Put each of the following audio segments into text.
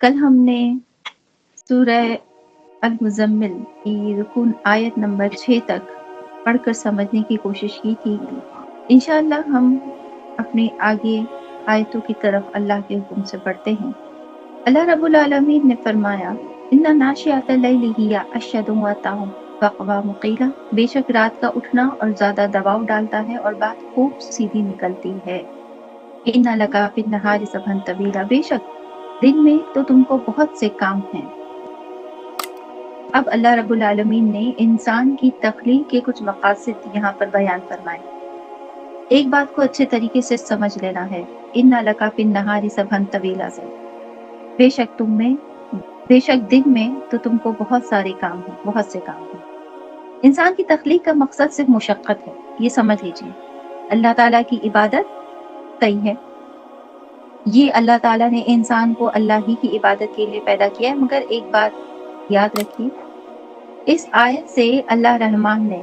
कल हमने सूरह अल-मुज़म्मिल की रुकून आयत नंबर 6 तक पढ़कर समझने की कोशिश की थी। इंशाअल्लाह हम अपने आगे आयतों की तरफ अल्लाह के हुक्म से बढ़ते हैं। अल्लाह रब्बुल आलमीन ने फरमाया, इन्ना नाशिअतल लैली हिया अशद्दु वतअम व अक़वामु क़ीला, बेशक रात का उठना और ज़्यादा दबाव डालता है और बात खूब सीधी निकलती है। इन्ना लका फिन्नहारि सबहन तवीला, बेशक दिन में तो तुमको बहुत से काम हैं। अब अल्लाह रब्बुल आलमीन ने इंसान की तख्लीक के कुछ मकासद यहाँ पर बयान फरमाए। एक बात को अच्छे तरीके से समझ लेना है, इन्ना लका फिन्नहारि सबहन तवीला से, बेशक दिन में तो तुमको बहुत सारे काम हैं, बहुत से काम हैं। इंसान की तख्लीक का मकसद सिर्फ मुशक्कत है, ये समझ लीजिए। अल्लाह ताला की इबादत सही है, ये अल्लाह ताला ने इंसान को अल्लाह ही की इबादत के लिए पैदा किया है। मगर एक बात याद रखिए, इस आयत से अल्लाह रहमान ने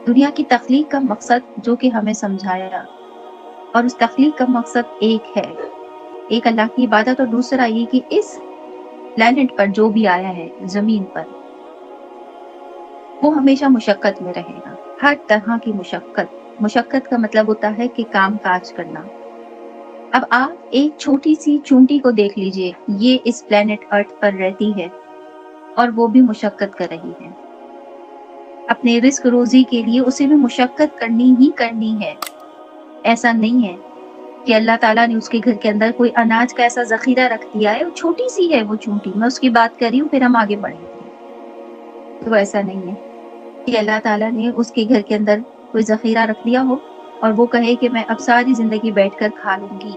दुनिया की तख्लीक का मकसद जो कि हमें समझाया, और उस तख्लीक का मकसद एक है, एक अल्लाह की इबादत और दूसरा ये कि इस प्लेनेट पर जो भी आया है, जमीन पर, वो हमेशा मुशक्कत में रहेगा। हर तरह की मुशक्कत का मतलब होता है कि काम काज करना। अब आप एक छोटी सी चूंटी को देख लीजिए, ये इस प्लेनेट अर्थ पर रहती है और वो भी मुशक्कत कर रही है। अपने रिस्क रोजी के लिए उसे भी मुशक्कत करनी ही करनी है। ऐसा नहीं है कि अल्लाह ताला ने उसके घर के अंदर कोई अनाज का ऐसा जखीरा रख दिया है, छोटी सी है वो चूंटी, मैं उसकी बात कर रही हूँ, फिर हम आगे बढ़ेंगे। तो ऐसा नहीं है कि अल्लाह ताला ने उसके घर के अंदर कोई जखीरा रख दिया हो और वो कहे कि मैं अब सारी जिंदगी बैठकर खा लूंगी।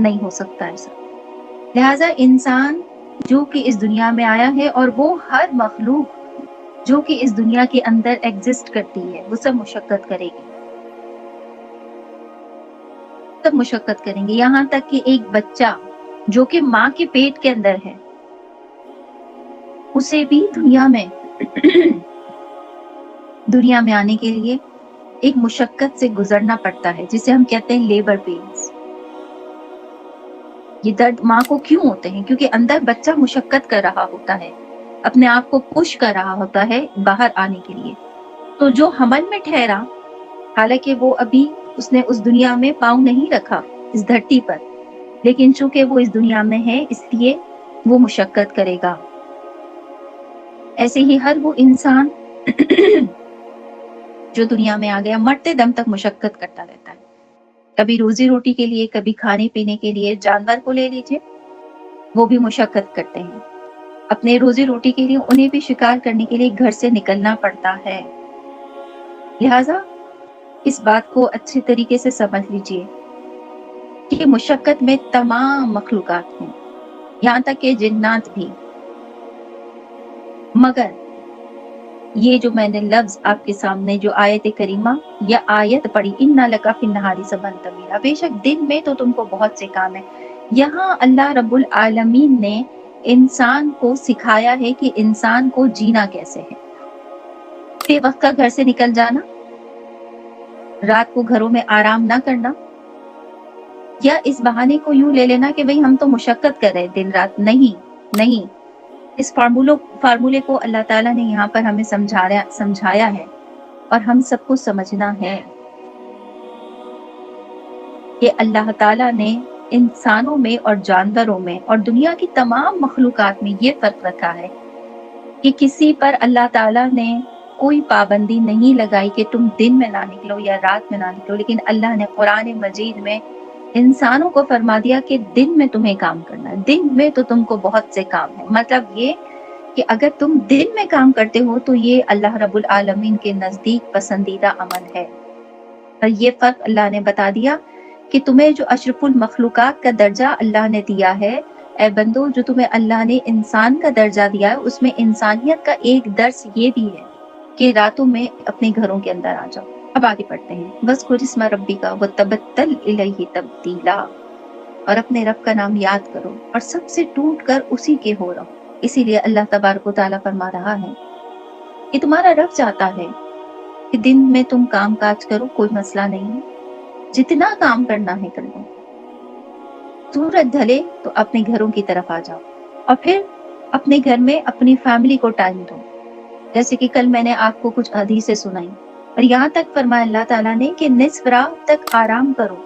नहीं हो सकता ऐसा। लिहाजा इंसान जो कि इस दुनिया में आया है और वो हर मखलूक जो कि इस दुनिया के अंदर एग्जिस्ट करती है, वो सब मुशक्कत करेगी, सब मुशक्कत करेंगे। यहाँ तक कि एक बच्चा जो कि माँ के पेट के अंदर है, उसे भी दुनिया में आने के लिए एक मुशक्कत से गुजरना पड़ता है, जिसे हम कहते हैं लेबर पेन्स। ये दर्द माँ को क्यों होते हैं? क्योंकि अंदर बच्चा मुशक्कत कर रहा होता है, अपने आप को पुश कर रहा होता है बाहर आने के लिए। तो जो हमल में ठहरा, हालांकि वो अभी उसने उस दुनिया में पाँव नहीं रखा इस धरती पर, लेकिन चूंकि वो इस दुनिया में है इसलिए वो मुशक्कत करेगा। ऐसे ही हर वो इंसान जो दुनिया में आ गया, मरते दम तक मुशक्कत करता रहता है। कभी रोजी रोटी के लिए, कभी खाने पीने के लिए। जानवर को ले लीजिए, वो भी मुशक्कत करते हैं। अपने रोजी रोटी के लिए उन्हें भी शिकार करने के लिए घर से निकलना पड़ता है। लिहाजा इस बात को अच्छे तरीके से समझ लीजिए कि मुशक्कत में तमाम मखलूकात हैं, यहाँ तक कि जिन्नात भी। मगर ये जो मैंने लफ्ज आपके सामने जो आयत करीमा या आयत पढ़ी, इन्ना लका फिन्नहारि सबहन तवीला, बेशक दिन में तो तुमको बहुत से काम है। यहाँ अल्लाह रब्बुल आलमीन ने इंसान को सिखाया है कि इंसान को जीना कैसे है। बेवक्त का घर से निकल जाना, रात को घरों में आराम ना करना, या इस बहाने को यूं ले लेना कि भाई हम तो मुशक्कत कर रहे दिन रात। नहीं, इस फार्मूले को अल्लाह ताला ने यहाँ पर हमें समझाया है और हम सबको समझना है कि अल्लाह ताला ने इंसानों में और जानवरों में और दुनिया की तमाम मखलूकात में ये फर्क रखा है कि किसी पर अल्लाह ताला ने कोई पाबंदी नहीं लगाई कि तुम दिन में ना निकलो या रात में ना निकलो, लेकिन अल्लाह ने कुरान मजीद में इंसानों को फरमा दिया कि दिन में तुम्हें काम करना है, दिन में तो तुमको बहुत से काम है। मतलब ये कि अगर तुम दिन में काम करते हो तो ये अल्लाह रब्बुल आलमीन के नजदीक पसंदीदा अमल है। और ये फर्क अल्लाह ने बता दिया कि तुम्हें जो अशरफुल मखलूकात का दर्जा अल्लाह ने दिया है, ए बंदो, जो तुम्हें अल्लाह ने इंसान का दर्जा दिया है, उसमें इंसानियत का एक दर्स ये भी है कि रातों में अपने घरों के अंदर आ जाओ। अब आगे पढ़ते हैं। वज़्कुर इस्मा रब्बिका व तबत्तल इलैहि तब्दीला, और अपने रब का नाम याद करो और सबसे टूट कर उसी के हो रहो। इसीलिए अल्लाह तबारक व तआला फरमा रहा है कि तुम्हारा रब चाहता है कि दिन में तुम काम काज करो, कोई मसला नहीं है, जितना काम करना है कर लो। सूरज ढले तो अपने घरों की तरफ आ जाओ और फिर अपने घर में अपनी फैमिली को टाइम दो। जैसे कि कल मैंने आपको कुछ हदीसें सुनाई और यहाँ तक फरमाया अल्लाह ताला ने कि निस्फ रात तक आराम करो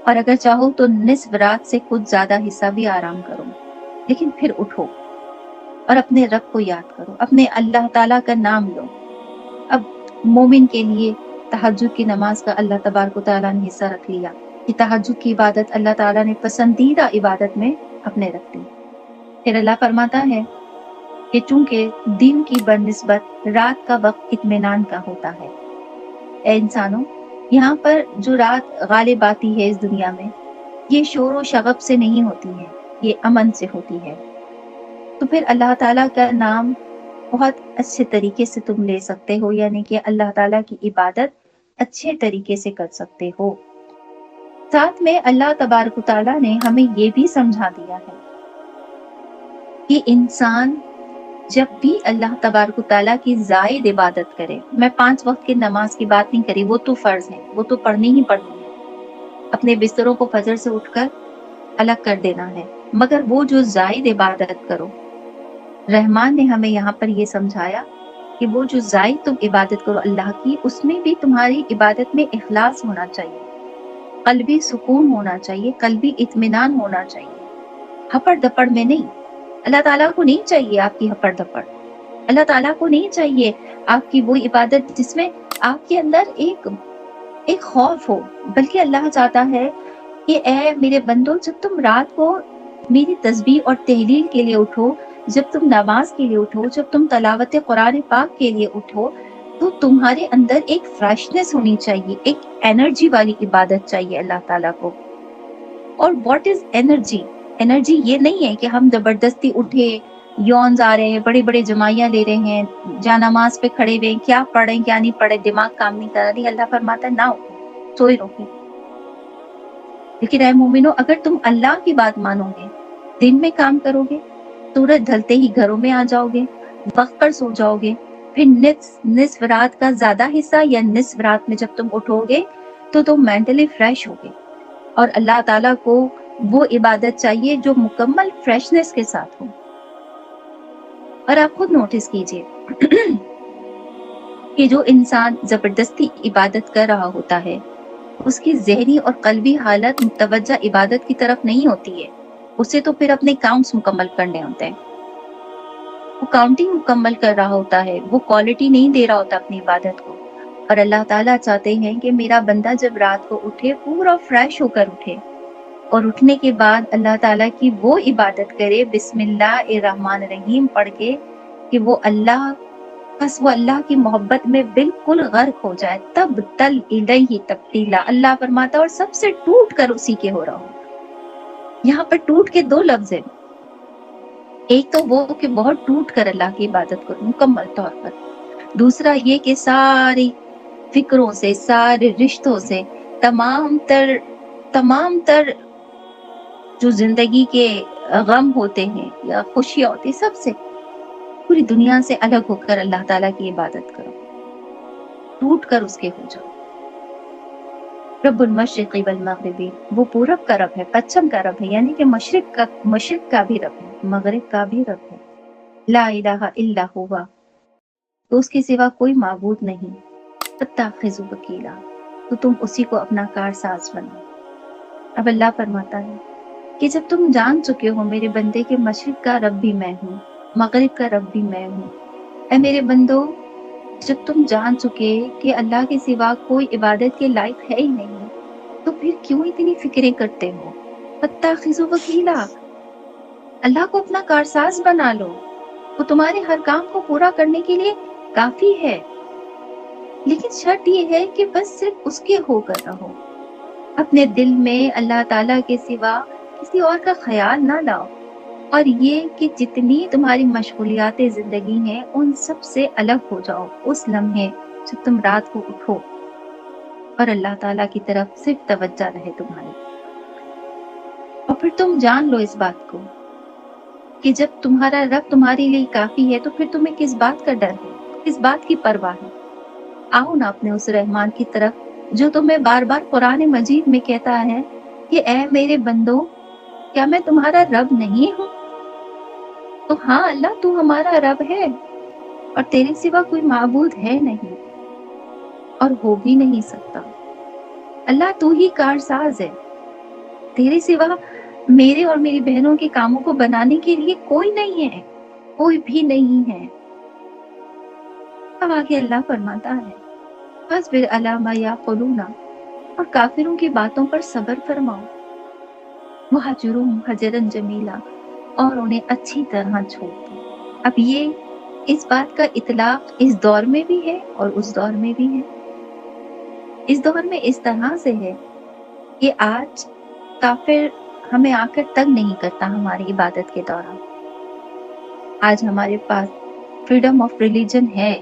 और अगर चाहो तो निस्फ रात से कुछ ज्यादा हिस्सा भी आराम करो, लेकिन फिर उठो और अपने रब को याद करो, अपने अल्लाह ताला का नाम लो। अब मोमिन के लिए तहज्जुद की नमाज का अल्लाह तबारक व तआला ने हिस्सा रख लिया कि तहज्जुद की इबादत अल्लाह ताला ने पसंदीदा इबादत में अपने रख दी। फिर अल्लाह फरमाता है कि चूंकि दिन की बनिस्बत रात का वक्त इत्मीनान का होता है। ए इंसानों, यहाँ पर जो रात गालिब आती है इस दुनिया में, ये शोर व शगब से नहीं होती है, ये अमन से होती है। तो फिर अल्लाह ताला का नाम बहुत अच्छे तरीके से तुम ले सकते हो, यानी कि अल्लाह ताला की इबादत अच्छे तरीके से कर सकते हो। साथ में अल्लाह तबारक व तआला ने हमें ये भी समझा दिया है कि इंसान जब भी अल्लाह तबारक व तआला की जायद इबादत करे, मैं 5 वक्त की नमाज की बात नहीं करी, वो तो फर्ज है, वो तो पढ़नी ही पढ़नी है, अपने बिस्तरों को फजर से उठकर अलग कर देना है, मगर वो जो जायद इबादत करो, रहमान ने हमें यहाँ पर ये समझाया कि वो जो जायद तुम इबादत करो अल्लाह की, उसमें भी तुम्हारी इबादत में इखलास होना चाहिए, कल्बी सुकून होना चाहिए, कल्बी इत्मीनान होना चाहिए, हपड़ दपड़ में नहीं। अल्लाह ताला को नहीं चाहिए आपकी हपड़ दपड़, अल्लाह ताला को नहीं चाहिए आपकी वो इबादत जिसमें आपके अंदर एक खौफ हो, बल्कि अल्लाह चाहता है कि ए मेरे बंदो, जब तुम रात को मेरी तस्बीह और तहलील के लिए उठो, जब तुम नमाज के लिए उठो, जब तुम तलावत कुरान पाक के लिए उठो, तो तुम्हारे अंदर एक फ्रेशनेस होनी चाहिए, एक एनर्जी वाली इबादत चाहिए अल्लाह ताला को। और व्हाट इज एनर्जी? एनर्जी ये नहीं है कि हम जबरदस्ती उठे, यौन आ रहे हैं, बड़े बड़े जमाइयां ले रहे हैं, जा नमाज पे खड़े हुए, क्या पढ़े क्या नहीं पढ़े, दिमाग काम नहीं कर रही। अल्लाह फरमाता है ना उठो, सोए रहो। लेकिन ऐ मोमिनो, अगर तुम अल्लाह की बात मानोगे, दिन में काम करोगे, सूरज ढलते ही घरों में आ जाओगे, वक्त पर सो जाओगे, फिर निस्फ रात का ज्यादा हिस्सा या निस्फ रात में जब तुम उठोगे तो तुम मेंटली फ्रेश होगे। और अल्लाह ताला को वो इबादत चाहिए जो मुकम्मल फ्रेशनेस के साथ हो। और आप खुद नोटिस कीजिए कि जो इंसान जबरदस्ती इबादत कर रहा होता है, उसकी ज़हनी और कल्बी हालत मुतवज्जा इबादत की तरफ नहीं होती है। उसे तो फिर अपने काउंट्स मुकम्मल करने होते हैं, वो काउंटिंग मुकम्मल कर रहा होता है, वो क्वालिटी नहीं दे रहा होता अपनी इबादत को। और अल्लाह ताला चाहते हैं कि मेरा बंदा जब रात को उठे पूरा फ्रेश होकर उठे और उठने के बाद अल्लाह ताला की वो इबादत करे बिस्मिल्लाहिर्रहमानिर्रहीम पढ़ के कि वो अल्लाह की मोहब्बत में बिल्कुल गर्क हो जाए। तब तल इलैहि तब्तीला, अल्लाह फरमाता और सबसे टूट कर उसी के हो रहा हो। यहाँ पर टूट के 2 लफ्ज है, एक तो वो कि बहुत टूट कर अल्लाह की इबादत करो मुकम्मल तौर पर, दूसरा ये कि सारी फिक्रों से, सारे रिश्तों से, तमाम तर जो जिंदगी के गम होते हैं या खुशियां होती, सबसे पूरी दुनिया से अलग होकर अल्लाह ताला की इबादत करो, टूट कर उसके हो जाओ। रब्बुल मशरिक़ी वल मग़रिबी, वो पूरब का रब है, पश्चिम का रब है, यानी कि मशरिक का भी रब है, मगरिब का भी रब है। ला इलाहा इल्ला हुवा, तो उसके सिवा कोई माबूद नहीं। फत्ताखिज़ु वकीला, तो तुम उसी को अपना कारसाज बनाओ। अब अल्लाह फरमाता है कि जब तुम जान चुके हो मेरे बंदे के मशरिक का रब भी मैं हूँ, मगरिब का रब भी मैं हूँ, ऐ मेरे बंदो, जब तुम जान चुके कि अल्लाह के सिवा कोई इबादत के लायक है ही नहीं, तो फिर क्यों इतनी फिक्रें करते हो? फत्ताखिज़ु वकीला, अल्लाह को अपना कारसाज बना लो, वो तुम्हारे हर काम को पूरा करने के लिए काफी है। लेकिन शर्त ये है कि बस सिर्फ उसके होकर रहो, अपने दिल में अल्लाह ताला के सिवा किसी और का ख्याल ना लाओ, और ये कि जितनी तुम्हारी मशगूलियातें जिंदगी हैं उन सब से अलग हो जाओ उस लम्हे जब तुम रात को उठो और अल्लाह ताला की तरफ सिर्फ तवज्जो रहे तुम्हारी। और फिर तुम जान लो इस बात को कि जब तुम्हारा रब तुम्हारे लिए काफी है तो फिर तुम्हें किस बात का डर है, किस बात की परवाह है। आओ ना अपने उस रहमान की तरफ जो तुम्हें बार बार कुरान मजीद में कहता है कि ऐ मेरे बंदो, क्या मैं तुम्हारा रब नहीं हूँ? तो हाँ अल्लाह, तू हमारा रब है और तेरे सिवा कोई माबूद है नहीं और हो भी नहीं सकता। अल्लाह तू ही कारसाज है, तेरे सिवा मेरे और मेरी बहनों के कामों को बनाने के लिए कोई नहीं है, कोई भी नहीं है। अब आगे अल्लाह फरमाता है, फस्बिर अला मा यक़ूलूना, और काफिरों की बातों पर सब्र फरमाओ, वहजुरहुम हजरन जमीला, और उन्हें अच्छी तरह छोड़ दो। अब ये इस बात का इतलाक इस दौर में भी है और उस दौर में भी है। इस दौर में इस तरह से है कि आज काफिर हमें आकर तंग नहीं करता हमारी इबादत के दौरान। आज हमारे पास फ्रीडम ऑफ रिलीजन है,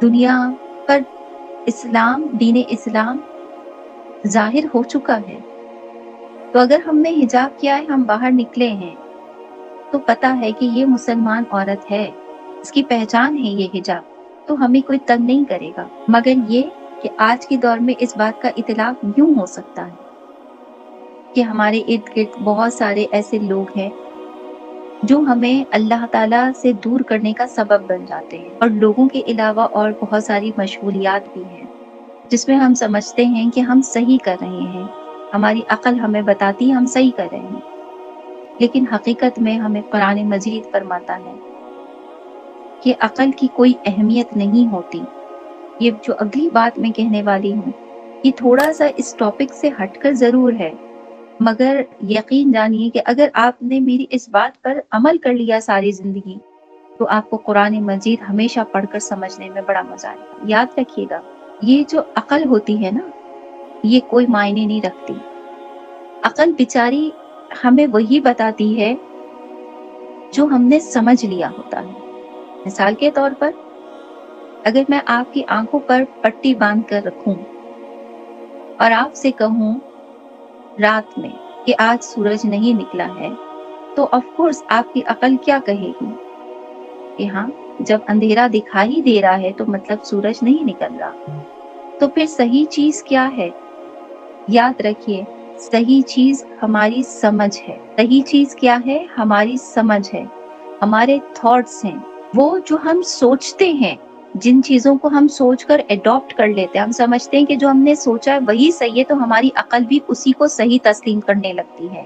दुनिया पर इस्लाम, दीन इस्लाम जाहिर हो चुका है। तो अगर हमने हिजाब किया है, हम बाहर निकले हैं, तो पता है कि ये मुसलमान औरत है, इसकी पहचान है ये हिजाब, तो हमें कोई तंग नहीं करेगा। मगर ये कि आज के दौर में इस बात का इतलाक यूं हो सकता है कि हमारे इर्द गिर्द बहुत सारे ऐसे लोग हैं जो हमें अल्लाह ताला से दूर करने का सबब बन जाते हैं, और लोगों के अलावा और बहुत सारी मशगूलियात भी हैं जिसमें हम समझते हैं कि हम सही कर रहे हैं, हमारी अक्ल हमें बताती है हम सही कर रहे हैं, लेकिन हकीकत में हमें कुरान मजीद फरमाता है कि अक्ल की कोई अहमियत नहीं होती। ये जो अगली बात मैं कहने वाली हूँ, ये थोड़ा सा इस टॉपिक से हटकर जरूर है, मगर यकीन जानिए कि अगर आपने मेरी इस बात पर अमल कर लिया सारी जिंदगी, तो आपको कुरान मजीद हमेशा पढ़कर समझने में बड़ा मजा आएगा। याद रखिएगा, ये जो अक्ल होती है ना, ये कोई मायने नहीं रखती। अक्ल बेचारी हमें वही बताती है जो हमने समझ लिया होता है। मिसाल के तौर पर, अगर मैं आपकी आंखों पर पट्टी बांध कर रखूं और आपसे कहूं रात में कि आज सूरज नहीं निकला है, तो ऑफ कोर्स आपकी अकल क्या कहेगी कि हाँ, जब अंधेरा दिखाई दे रहा है तो मतलब सूरज नहीं निकल रहा। तो फिर सही चीज क्या है? याद रखिए, सही चीज हमारी समझ है। सही चीज क्या है? हमारी समझ है, हमारे थॉट्स हैं, वो जो हम सोचते हैं, जिन चीजों को हम सोचकर एडॉप्ट कर लेते हैं, हम समझते हैं कि जो हमने सोचा है वही सही है, तो हमारी अकल भी उसी को सही तस्लीम करने लगती है।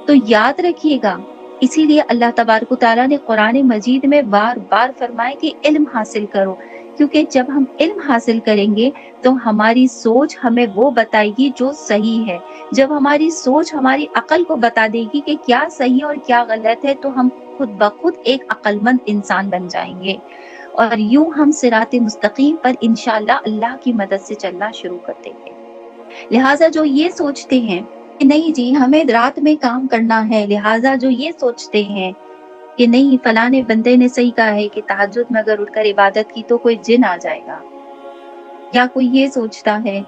तो याद रखिएगा, इसीलिए अल्लाह तबारक तआला ने कुरान मजीद में बार बार फरमाया कि इल्म हासिल करो, क्योंकि जब हम इल्म हासिल करेंगे तो हमारी सोच हमें वो बताएगी जो सही है। जब हमारी सोच हमारी अकल को बता देगी कि क्या सही है और क्या गलत है, तो हम खुद ब खुद एक अक्लमंद इंसान बन जाएंगे, और यूं हम सिराते मुस्तकीम पर इंशाअल्लाह अल्लाह की मदद से चलना शुरू कर देंगे। लिहाजा जो ये सोचते हैं कि नहीं जी हमें रात में काम करना है, लिहाजा जो ये सोचते हैं कि नहीं फलाने बंदे ने सही कहा है कि तहज्जुद में अगर उठकर इबादत की तो कोई जिन आ जाएगा, या कोई ये सोचता है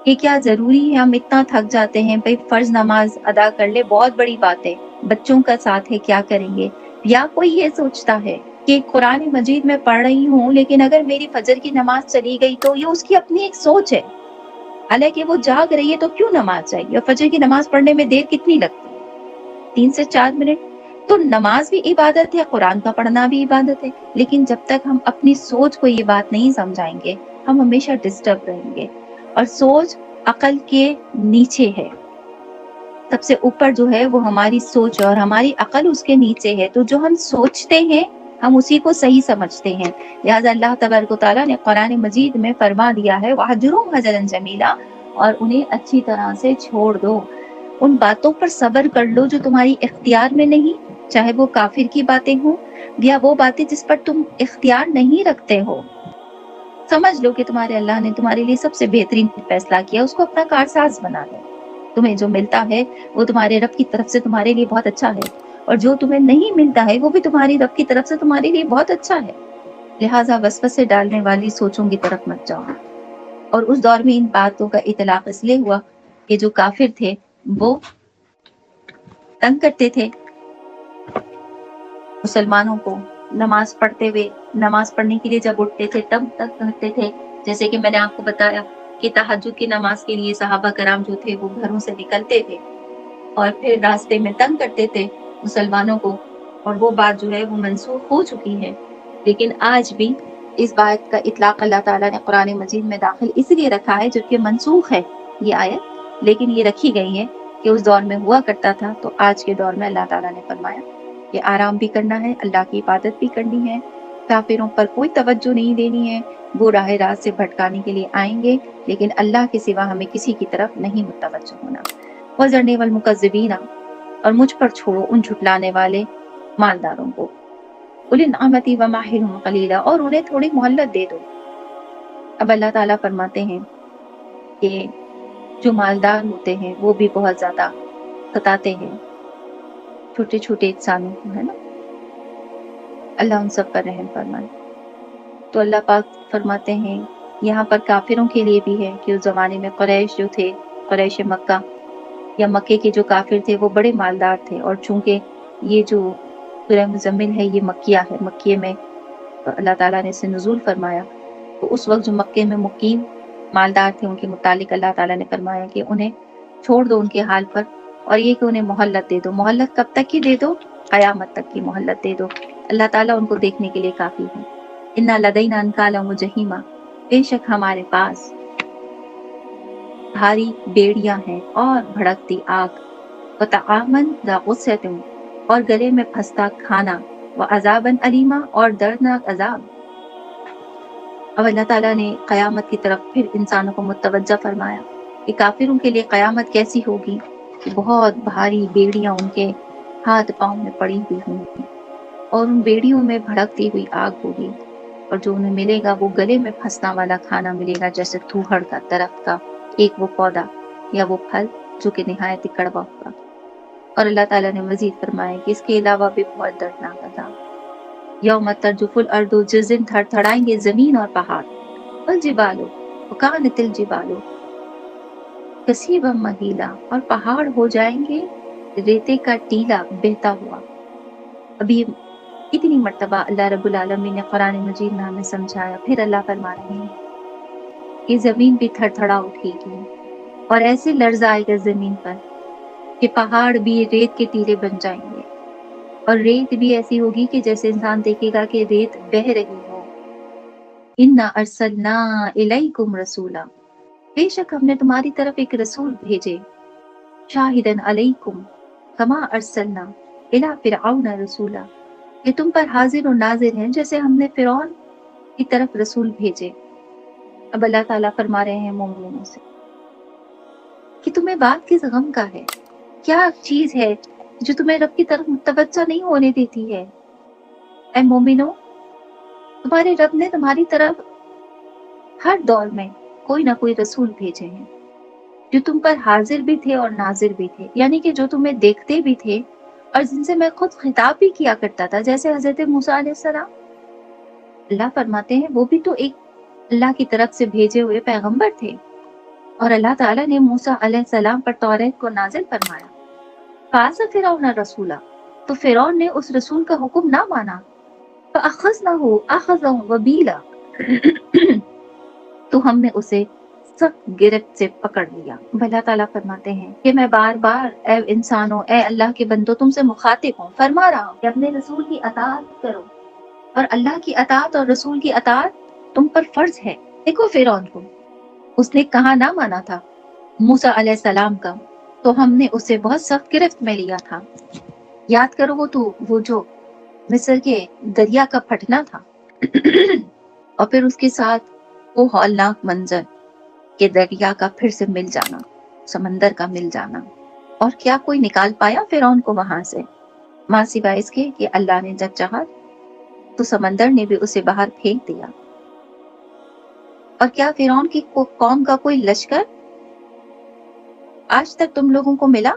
कि क्या जरूरी है हम इतना थक जाते हैं, भाई फर्ज नमाज अदा कर ले, बहुत बड़ी बात है, बच्चों का साथ है क्या करेंगे। या कोई ये सोचता है कि कुरान मजीद में पढ़ रही हूँ लेकिन अगर मेरी फजर की नमाज चली गई तो ये उसकी अपनी एक सोच है, हालांकि वो जाग रही है तो क्यों नमाज चाहिए, और फजर की नमाज पढ़ने में देर कितनी लगती है, 3 से 4 मिनट। तो नमाज भी इबादत है, कुरान का पढ़ना भी इबादत है, लेकिन जब तक हम अपनी सोच को ये बात नहीं समझाएंगे, हम हमेशा डिस्टर्ब रहेंगे। और सोच अकल के नीचे है, सबसे ऊपर जो है वो हमारी सोच है और हमारी अकल उसके नीचे है। तो जो हम सोचते हैं हम उसी को सही समझते हैं। लिहाजा अल्लाह तबारक व तआला ने कुरान मजीद में फरमा दिया है, वहजुरहुम हजरन जमीला, और उन्हें अच्छी तरह से छोड़ दो। उन बातों पर सब्र कर लो जो तुम्हारी इख्तियार में नहीं, चाहे वो काफिर की बातें हों या वो बातें जिस पर तुम इख्तियार नहीं रखते हो। समझ लो कि तुम्हारे अल्लाह ने तुम्हारे लिए सबसे बेहतरीन फैसला किया, उसको अपना कारसाज बना लो। तुम्हें जो मिलता है वो तुम्हारे रब की तरफ से तुम्हारे लिए बहुत अच्छा है, और जो तुम्हें नहीं मिलता है वो भी तुम्हारी रब की तरफ से तुम्हारे लिए बहुत अच्छा है। लिहाजा वसवसे डालने वाली सोचों की तरफ मत जाओ। और उस दौर में इन बातों का इतलाक इसलिए हुआ कि जो काफिर थे वो तंग करते थे मुसलमानों को, नमाज पढ़ते हुए, नमाज पढ़ने के लिए जब उठते थे तब तक कहते थे। जैसे कि मैंने आपको बताया कि तहज्जुद की नमाज के लिए सहाबा कराम जो थे वो घरों से निकलते थे, اور پھر راستے میں تنگ کرتے تھے مسلمانوں کو، اور وہ بات جو ہے وہ منسوخ ہو چکی ہے۔ لیکن آج بھی اس بات کا اطلاق اللہ تعالیٰ نے قرآن مجید میں داخل اس لیے رکھا ہے جبکہ منسوخ ہے یہ آیت، لیکن یہ رکھی گئی ہے کہ اس دور میں ہوا کرتا تھا، تو آج کے دور میں اللہ تعالیٰ نے فرمایا کہ آرام بھی کرنا ہے، اللہ کی عبادت بھی کرنی ہے، کافروں پر کوئی توجہ نہیں دینی ہے، وہ راہ راست سے بھٹکانے کے لیے آئیں گے، لیکن اللہ کے سوا ہمیں کسی کی طرف نہیں متوجہ ہونا۔ وَذَرْنِي وَالْمُكَذِّبِينَ، اور مجھ پر چھوڑو ان جھٹلانے والے مالداروں کو، اُولِي النَّعْمَةِ وَمَهِّلْهُمْ قَلِيلًا، اور انہیں تھوڑی مہلت دے دو۔ اب اللہ تعالیٰ فرماتے ہیں کہ جو مالدار ہوتے ہیں وہ بھی بہت زیادہ ستاتے ہیں چھوٹے چھوٹے انسانوں کو، ہے نا، اللہ ان سب پر رحم فرمائے۔ تو اللہ پاک فرماتے ہیں یہاں پر کافروں کے لیے بھی ہے کہ اس زمانے میں قریش جو تھے، قریش مکہ یا مکے کے جو کافر تھے وہ بڑے مالدار تھے، اور چونکہ یہ جو سورہ مزمل ہے یہ مکیہ ہے، مکیے میں اللہ تعالیٰ نے اسے نزول فرمایا، تو اس وقت جو مکے میں مقیم مالدار تھے ان کے متعلق اللہ تعالیٰ نے فرمایا کہ انہیں چھوڑ دو ان کے حال پر، اور یہ کہ انہیں مہلت دے دو۔ مہلت کب تک کی دے دو؟ قیامت تک کی مہلت دے دو، اللہ تعالیٰ ان کو دیکھنے کے لیے کافی ہے۔ اِنَّ لَدَيْنَا أَنْكَالًا وَجَحِيمًا، بے شک ہمارے پاس بھاری بیڑیاں ہیں اور بھڑکتی آگ، وَطَعَامًا ذَا غُصَّةٍ، اور گلے میں پھنستا کھانا، وَعَذَابًا أَلِيمًا، اور دردناک عذاب۔ اب اللہ تعالیٰ نے قیامت کی طرف پھر انسانوں کو متوجہ فرمایا کہ کافروں کے لیے قیامت کیسی ہوگی، کہ بہت بھاری بیڑیاں ان کے ہاتھ پاؤں میں پڑی ہوئی ہوں گی، اور ان بیڑیوں میں بھڑکتی ہوئی آگ ہوگی، اور جو انہیں ملے گا وہ گلے میں پھنسنا والا کھانا ملے گا، جیسے تھوہڑ کا درخت کا ایک وہ پودا یا وہ پھل جو کہ نہایت ہی کڑوا ہوگا۔ اور اللہ تعالیٰ نے مزید فرمایا کہ اس کے علاوہ بھی بہت دردناک عذاب۔ یوم ترجف الارض، جس دن تھر تھڑائیں گے زمین اور پہاڑ، والجبال وکانت الجبال کثیبا مہیلا، اور پہاڑ ہو جائیں گے ریتے کا ٹیلا بہتا ہوا۔ ابھی اتنی مرتبہ اللہ رب العالمین نے قرآن مجید میں ہمیں سمجھایا، پھر اللہ فرما رہے ہیں کہ زمین بھی تھر تھڑا اٹھے گی، اور ایسے لرزہ آئے گا زمین پر کہ پہاڑ بھی ریت کے ٹیلے بن جائیں گے، اور ریت بھی ایسی ہوگی کہ جیسے انسان دیکھے گا کہ ریت بہہ رہی ہو۔ اِنَّا أَرْسَلْنَا إِلَيْكُمْ رَسُولًا، بے شک ہم نے تمہاری طرف ایک رسول بھیجے، شاہدًا علیکم کما ارسلنا الی فرعون رسولا، کہ تم پر حاضر و ناظر ہیں جیسے ہم نے فرعون کی طرف رسول بھیجے۔ اب اللہ تعالیٰ فرما رہے ہیں مومنوں سے کہ تمہیں بات کس غم کا ہے، کیا چیز ہے جو تمہیں رب کی طرف متوجہ نہیں ہونے دیتی ہے؟ اے مومنوں، تمہارے رب نے تمہاری طرف ہر دور میں کوئی نہ کوئی رسول بھیجے ہیں جو تم پر حاضر بھی تھے اور ناظر بھی تھے، یعنی کہ جو تمہیں دیکھتے بھی تھے اور جن سے میں خود خطاب بھی کیا کرتا تھا، جیسے حضرت موسیٰ علیہ السلام۔ اللہ فرماتے ہیں وہ بھی تو ایک اللہ کی طرف سے بھیجے ہوئے پیغمبر تھے، اور اللہ تعالیٰ نے موسیٰ علیہ السلام پر توریت کو نازل فرمایا۔ فَعَصَىٰ فِرْعَوْنَ الرَّسُولَ، تو فرعون نے اس رسول کا حکم نہ مانا۔ فَأَخَذْنَاهُ أَخْذًا وَبِيلًا، تو ہم نے اسے سخت گرفت سے پکڑ لیا۔ اللہ تعالیٰ فرماتے ہیں کہ میں بار بار اے انسانوں، اے اللہ کے بندوں، تم سے مخاطب ہوں، فرما رہا ہوں کہ اپنے رسول کی اطاعت کرو، اور اللہ کی اطاعت اور رسول کی اطاعت تم پر فرض ہے۔ دیکھو فرعون کو، اس نے کہا نہ مانا تھا موسیٰ علیہ السلام کا، تو ہم نے اسے بہت سخت گرفت میں لیا تھا۔ یاد کرو وہ جو مصر کے دریا کا پھٹنا تھا اور پھر اس کے ساتھ وہ ہولناک منظر کہ دریا کا پھر سے مل جانا، سمندر کا مل جانا، اور کیا کوئی نکال پایا فرعون کو وہاں سے؟ ماں سوائے اس کے کہ اللہ نے جب چاہا تو سمندر نے بھی اسے باہر پھینک دیا۔ اور کیا فرعون کی قوم کا کوئی لشکر آج تک تم لوگوں کو ملا؟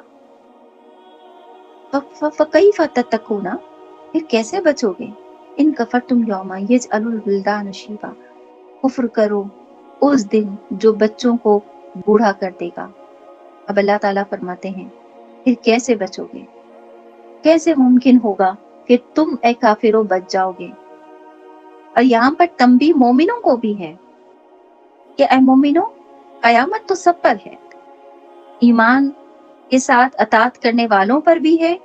فَكَيْفَ تَتَّقُونَ، پھر کیسے بچو گے؟ ان کفرتم یوما یجعل الولدان شیبا، کفر کرو اس دن جو بچوں کو بوڑھا کر دے گا۔ اب اللہ تعالیٰ فرماتے ہیں پھر کیسے بچو گے؟ کیسے ممکن ہوگا کہ تم اے کافروں بچ جاؤ گے؟ اور یہاں پر تنبیہ مومنوں کو بھی ہے کہ اے مومنوں، قیامت تو سب پر ہے، ایمان کے ساتھ اطاعت کرنے والوں پر بھی ہے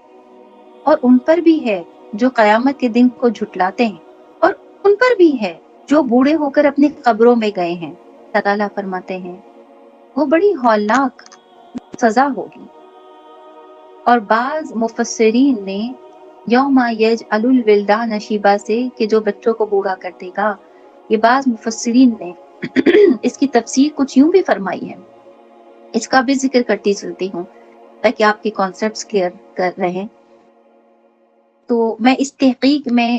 اور ان پر بھی ہے جو قیامت کے دن کو جھٹلاتے ہیں، اور ان پر بھی ہے جو بوڑھے ہو کر اپنی قبروں میں گئے ہیں۔ اللہ تعالیٰ فرماتے ہیں وہ بڑی ہولناک سزا ہوگی۔ اور بعض مفسرین نے یوم یجعل الولدان شیبا سے کہ جو بچوں کو بوڑھا کر دے گا، یہ بعض مفسرین نے اس کی تفسیر کچھ یوں بھی فرمائی ہے، اس کا بھی ذکر کرتی چلتی ہوں تاکہ آپ کے کانسیپٹس کلیئر کر رہیں۔ تو میں اس تحقیق میں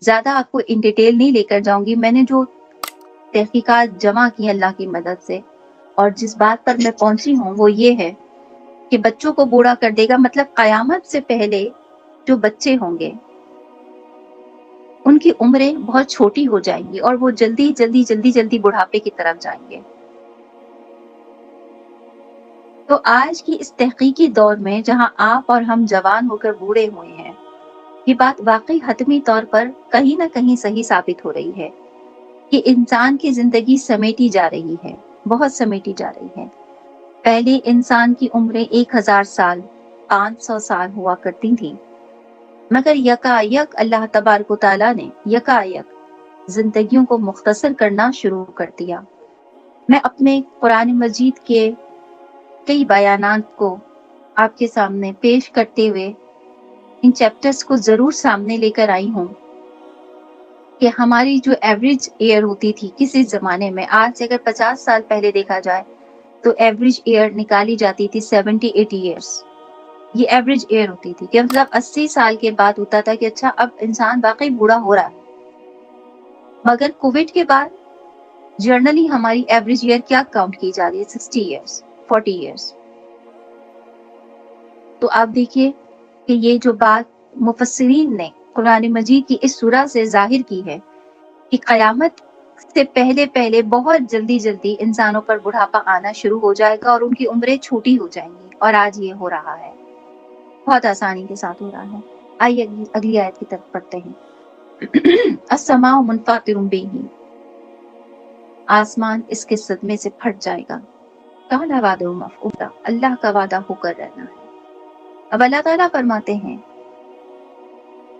زیادہ آپ کو ان ڈیٹیل نہیں لے کر جاؤں گی، میں نے جو تحقیقات جمع کی اللہ کی مدد سے اور جس بات پر میں پہنچی ہوں وہ یہ ہے کہ بچوں کو بوڑھا کر دے گا، مطلب قیامت سے پہلے جو بچے ہوں گے ان کی عمریں بہت چھوٹی ہو جائیں گی اور وہ جلدی بڑھاپے کی طرف جائیں گے۔ تو آج کی اس تحقیقی دور میں جہاں آپ اور ہم جوان ہو کر بوڑھے ہوئے ہیں، یہ بات واقعی حتمی طور پر کہیں نہ کہیں صحیح ثابت ہو رہی ہے کہ انسان کی زندگی سمیٹی جا رہی ہے، بہت سمیٹی جا رہی ہے۔ پہلے انسان کی عمریں 1000 سال، 500 سال ہوا کرتی تھیں، مگر یکایک اللہ تبارک و تعالیٰ نے یکایک زندگیوں کو مختصر کرنا شروع کر دیا۔ میں اپنے قرآن مجید کے کئی بیانات کو آپ کے سامنے پیش کرتے ہوئے ان چیپٹرز کو ضرور سامنے لے کر آئی ہوں کہ ہماری جو ایوریج ایئر ہوتی تھی کسی زمانے میں، آج سے اگر 50 سال پہلے دیکھا جائے تو ایوریج ایئر نکالی جاتی تھی 70-80 ایئرس۔ یہ ایوریج ایئر ہوتی تھی کہ مطلب 80 سال کے بعد ہوتا تھا کہ اچھا اب انسان واقعی بوڑھا ہو رہا ہے۔ مگر کووڈ کے بعد جرنلی ہماری ایوریج ایئر کیا کاؤنٹ کی جا رہی ہے؟ 60 ایئرس، 40 ایئرس۔ تو آپ دیکھیے کہ یہ جو بات مفسرین نے قرآن مجید کی اس سورہ سے ظاہر کی ہے کہ قیامت سے پہلے بہت جلدی انسانوں پر بڑھاپا آنا شروع ہو جائے گا اور ان کی عمریں چھوٹی ہو جائیں گی، اور آج یہ ہو رہا ہے، بہت آسانی کے ساتھ ہو رہا ہے۔ آئیے اگلی آیت کی طرف پڑھتے ہیں۔ السماء منفطر بہ، آسمان اس کے صدمے سے پھٹ جائے گا۔ کان وعدہ مفعولا، اللہ کا وعدہ ہو کر رہنا ہے۔ اب اللہ تعالیٰ فرماتے ہیں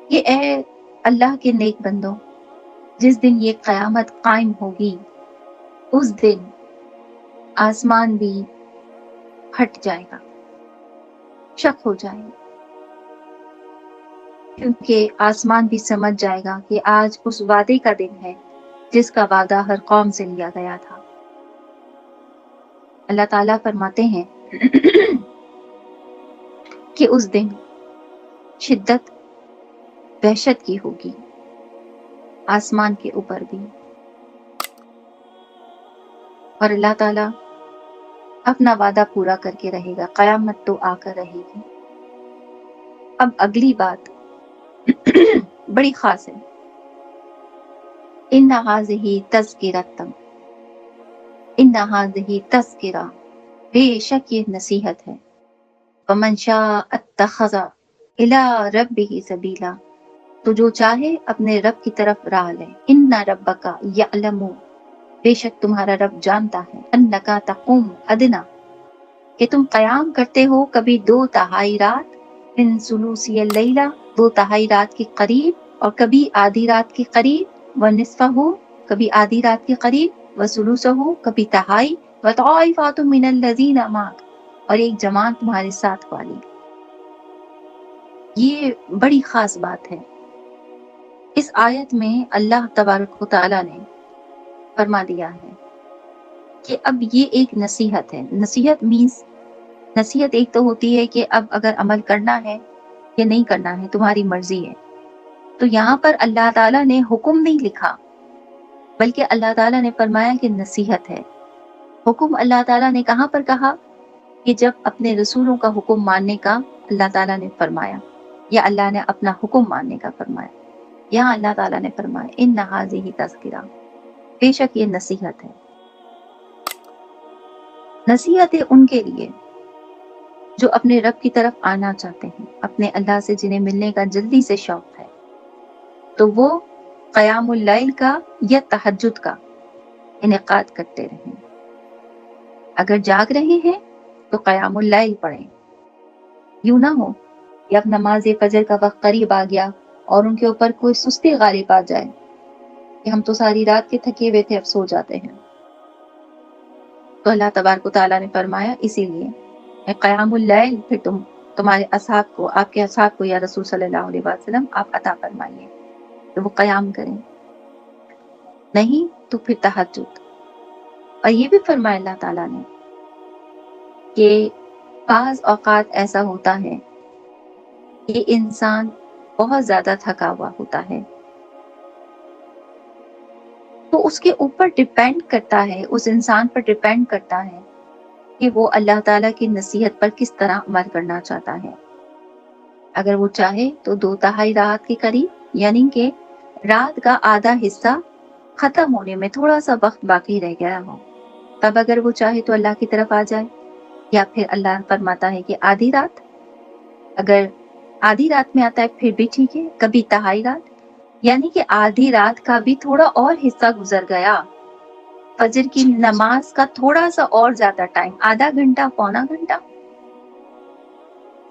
کہ اے اللہ کے نیک بندوں، جس دن یہ قیامت قائم ہوگی اس دن آسمان بھی پھٹ جائے گا، شک ہو جائے گا، کیونکہ آسمان بھی سمجھ جائے گا کہ آج اس وعدے کا دن ہے جس کا وعدہ ہر قوم سے لیا گیا تھا۔ اللہ تعالیٰ فرماتے ہیں کہ اس دن شدت وحشت کی ہوگی آسمان کے اوپر بھی، اور اللہ تعالیٰ اپنا وعدہ پورا کر کے رہے گا، قیامت تو آ کر رہے گی۔ اب اگلی بات بڑی خاص ہے۔ ان ھذہ تذکرۃ، ان ھذہ تذکرہ، بے شک یہ نصیحت ہے۔ فمن شاء اتخذ الی ربہ سبیلا، تو جو چاہے اپنے رب کی طرف راہ لے۔ ان ربک یعلم، بے شک تمہارا رب جانتا ہے، انک تقوم ادنا، کہ تم قیام کرتے ہو کبھی 2/3 رات، من ثلثی اللیلہ، 2/3 رات کے قریب، اور کبھی آدھی رات کے قریب، ونصفہ، کبھی آدھی رات کے قریب، وثلثہ، کبھی تہائی، وطائفۃ من الذین معک، اور ایک جماعت تمہارے ساتھ والی۔ یہ بڑی خاص بات ہے۔ اس آیت میں اللہ تبارک و تعالیٰ نے فرما دیا ہے کہ اب یہ ایک نصیحت ہے۔ نصیحت مینس، نصیحت ایک تو ہوتی ہے کہ اب اگر عمل کرنا ہے یا نہیں کرنا ہے تمہاری مرضی ہے، تو یہاں پر اللہ تعالیٰ نے حکم نہیں لکھا بلکہ اللہ تعالیٰ نے فرمایا کہ نصیحت ہے۔ حکم اللہ تعالیٰ نے کہاں پر کہا؟ کہ جب اپنے رسولوں کا حکم ماننے کا اللہ تعالیٰ نے فرمایا، یا اللہ نے اپنا حکم ماننے کا فرمایا۔ یہاں اللہ تعالیٰ نے فرمایا ان ھذہ تذکرہ، بے شک یہ نصیحت ہے۔ نصیحت ہے ان کے لیے جو اپنے رب کی طرف آنا چاہتے ہیں، اپنے اللہ سے جنہیں ملنے کا جلدی سے شوق ہے، تو وہ قیام اللیل کا یا تہجد کا انعقاد کرتے رہیں۔ اگر جاگ رہے ہیں تو قیام اللیل پڑھیں، یوں نہ ہو کہ اب نماز فجر کا وقت قریب آ گیا اور ان کے اوپر کوئی سستی غالب آ جائے کہ ہم تو ساری رات کے تھکے ہوئے تھے، اب سو جاتے ہیں۔ تو اللہ تبارک و تعالیٰ نے فرمایا اسی لیے قیام اللیل پھر تمہارے اصحاب کو، آپ کے اصحاب کو یا رسول صلی اللہ علیہ وسلم آپ عطا فرمائیے کہ وہ قیام کریں، نہیں تو پھر تہجد۔ اور یہ بھی فرمایا اللہ تعالیٰ نے کہ بعض اوقات ایسا ہوتا ہے کہ انسان بہت زیادہ تھکا ہوا ہوتا ہے، تو اس کے اوپر ڈیپینڈ کرتا ہے، اس انسان پر ڈیپینڈ کرتا ہے کہ وہ اللہ تعالیٰ کی نصیحت پر کس طرح عمل کرنا چاہتا ہے۔ اگر وہ چاہے تو 2/3 رات کے قریب، یعنی کہ رات کا آدھا حصہ ختم ہونے میں تھوڑا سا وقت باقی رہ گیا ہو، تب اگر وہ چاہے تو اللہ کی طرف آ جائے، یا پھر اللہ فرماتا ہے کہ آدھی رات، اگر آدھی رات میں آتا ہے پھر بھی ٹھیک ہے، کبھی 2/3 رات، یعنی کہ آدھی رات کا بھی تھوڑا اور حصہ گزر گیا، فجر کی نماز کا تھوڑا سا اور زیادہ ٹائم، آدھا گھنٹہ پونا گھنٹہ،